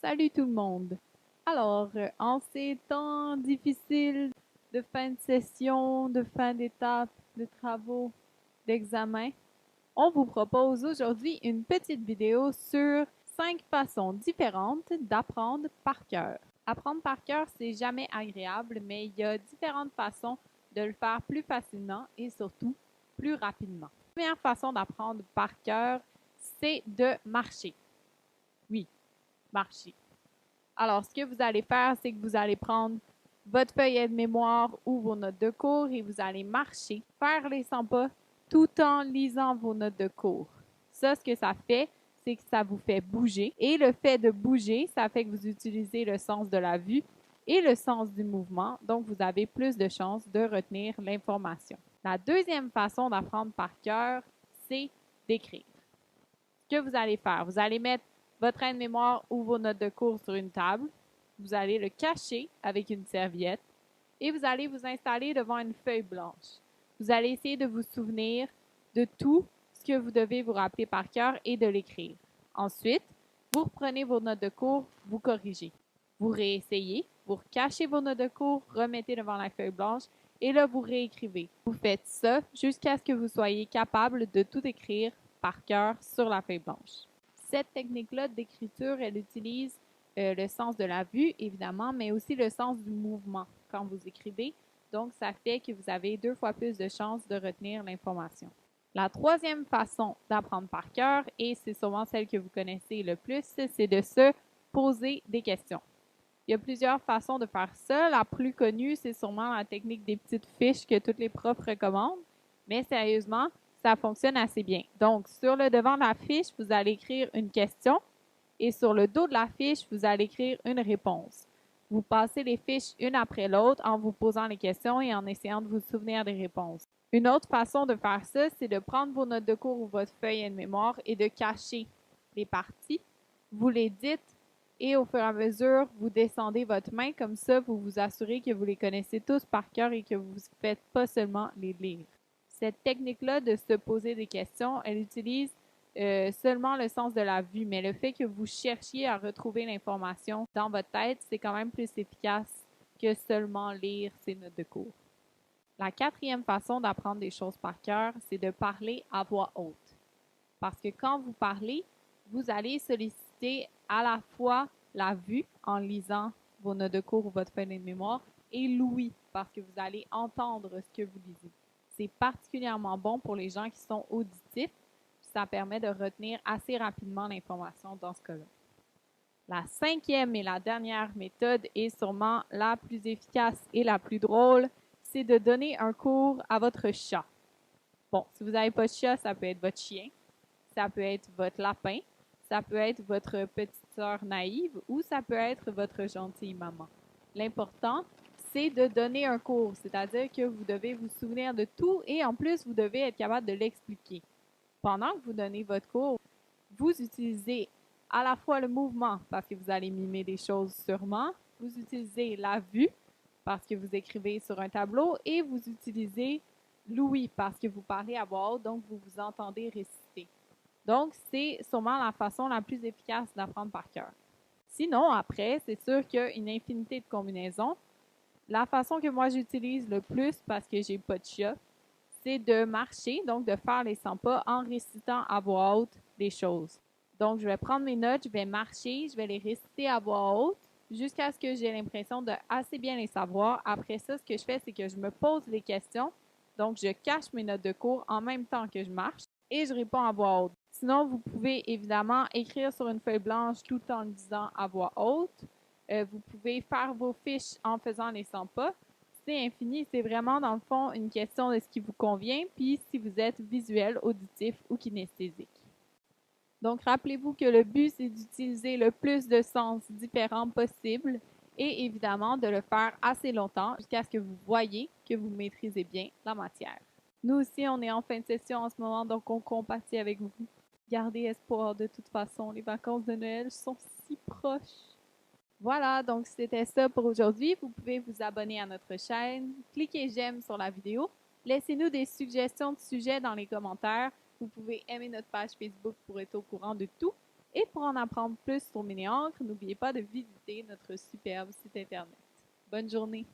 Salut tout le monde! Alors, en ces temps difficiles de fin de session, de fin d'étape, de travaux, d'examen, on vous propose aujourd'hui une petite vidéo sur 5 façons différentes d'apprendre par cœur. Apprendre par cœur, c'est jamais agréable, mais il y a différentes façons de le faire plus facilement et surtout plus rapidement. La première façon d'apprendre par cœur, c'est de marcher. Oui, marcher. Alors, ce que vous allez faire, c'est que vous allez prendre votre feuillet de mémoire ou vos notes de cours et vous allez marcher, faire les 100 pas tout en lisant vos notes de cours. Ça, ce que ça fait, c'est que ça vous fait bouger. Et le fait de bouger, ça fait que vous utilisez le sens de la vue et le sens du mouvement. Donc, vous avez plus de chances de retenir l'information. La deuxième façon d'apprendre par cœur, c'est d'écrire. Ce que vous allez faire, vous allez mettre votre aide-mémoire ou vos notes de cours sur une table. Vous allez le cacher avec une serviette et vous allez vous installer devant une feuille blanche. Vous allez essayer de vous souvenir de tout ce que vous devez vous rappeler par cœur et de l'écrire. Ensuite, vous reprenez vos notes de cours, vous corrigez. Vous réessayez, vous cachez vos notes de cours, remettez devant la feuille blanche et là, vous réécrivez. Vous faites ça jusqu'à ce que vous soyez capable de tout écrire par cœur sur la feuille blanche. Cette technique-là d'écriture, elle utilise le sens de la vue, évidemment, mais aussi le sens du mouvement quand vous écrivez. Donc, ça fait que vous avez 2 fois plus de chances de retenir l'information. La troisième façon d'apprendre par cœur, et c'est souvent celle que vous connaissez le plus, c'est de se poser des questions. Il y a plusieurs façons de faire ça. La plus connue, c'est sûrement la technique des petites fiches que tous les profs recommandent. Mais sérieusement, ça fonctionne assez bien. Donc, sur le devant de la fiche, vous allez écrire une question et sur le dos de la fiche, vous allez écrire une réponse. Vous passez les fiches une après l'autre en vous posant les questions et en essayant de vous souvenir des réponses. Une autre façon de faire ça, c'est de prendre vos notes de cours ou votre feuille de mémoire et de cacher les parties. Vous les dites et au fur et à mesure, vous descendez votre main. Comme ça, vous vous assurez que vous les connaissez tous par cœur et que vous ne faites pas seulement les lire. Cette technique-là de se poser des questions, elle utilise seulement le sens de la vue, mais le fait que vous cherchiez à retrouver l'information dans votre tête, c'est quand même plus efficace que seulement lire ces notes de cours. La quatrième façon d'apprendre des choses par cœur, c'est de parler à voix haute. Parce que quand vous parlez, vous allez solliciter à la fois la vue en lisant vos notes de cours ou votre feuille de mémoire et l'ouïe parce que vous allez entendre ce que vous lisez. C'est particulièrement bon pour les gens qui sont auditifs. Ça permet de retenir assez rapidement l'information dans ce cas-là. La cinquième et la dernière méthode est sûrement la plus efficace et la plus drôle, c'est de donner un cours à votre chat. Bon, si vous n'avez pas de chat, ça peut être votre chien, ça peut être votre lapin, ça peut être votre petite sœur naïve ou ça peut être votre gentille maman. L'important, c'est de donner un cours, c'est-à-dire que vous devez vous souvenir de tout et en plus, vous devez être capable de l'expliquer. Pendant que vous donnez votre cours, vous utilisez à la fois le mouvement parce que vous allez mimer des choses sûrement, vous utilisez la vue parce que vous écrivez sur un tableau et vous utilisez l'ouïe parce que vous parlez à voix haute, donc vous vous entendez réciter. Donc, c'est sûrement la façon la plus efficace d'apprendre par cœur. Sinon, après, c'est sûr qu'il y a une infinité de combinaisons. La façon que moi j'utilise le plus parce que j'ai pas de chat, c'est de marcher, donc de faire les 100 pas en récitant à voix haute des choses. Donc, je vais prendre mes notes, je vais marcher, je vais les réciter à voix haute jusqu'à ce que j'ai l'impression de assez bien les savoir. Après ça, ce que je fais, c'est que je me pose les questions. Donc, je cache mes notes de cours en même temps que je marche et je réponds à voix haute. Sinon, vous pouvez évidemment écrire sur une feuille blanche tout en le disant à voix haute. Vous pouvez faire vos fiches en faisant les 100 pas. C'est infini, c'est vraiment dans le fond une question de ce qui vous convient, puis si vous êtes visuel, auditif ou kinesthésique. Donc, rappelez-vous que le but, c'est d'utiliser le plus de sens différents possible et évidemment de le faire assez longtemps jusqu'à ce que vous voyez que vous maîtrisez bien la matière. Nous aussi, on est en fin de session en ce moment, donc on compatit avec vous. Gardez espoir de toute façon, les vacances de Noël sont si proches. Voilà, donc c'était ça pour aujourd'hui. Vous pouvez vous abonner à notre chaîne, cliquez j'aime sur la vidéo, laissez-nous des suggestions de sujets dans les commentaires. Vous pouvez aimer notre page Facebook pour être au courant de tout Et pour en apprendre plus sur Mini-Encre, n'oubliez pas de visiter notre superbe site Internet. Bonne journée!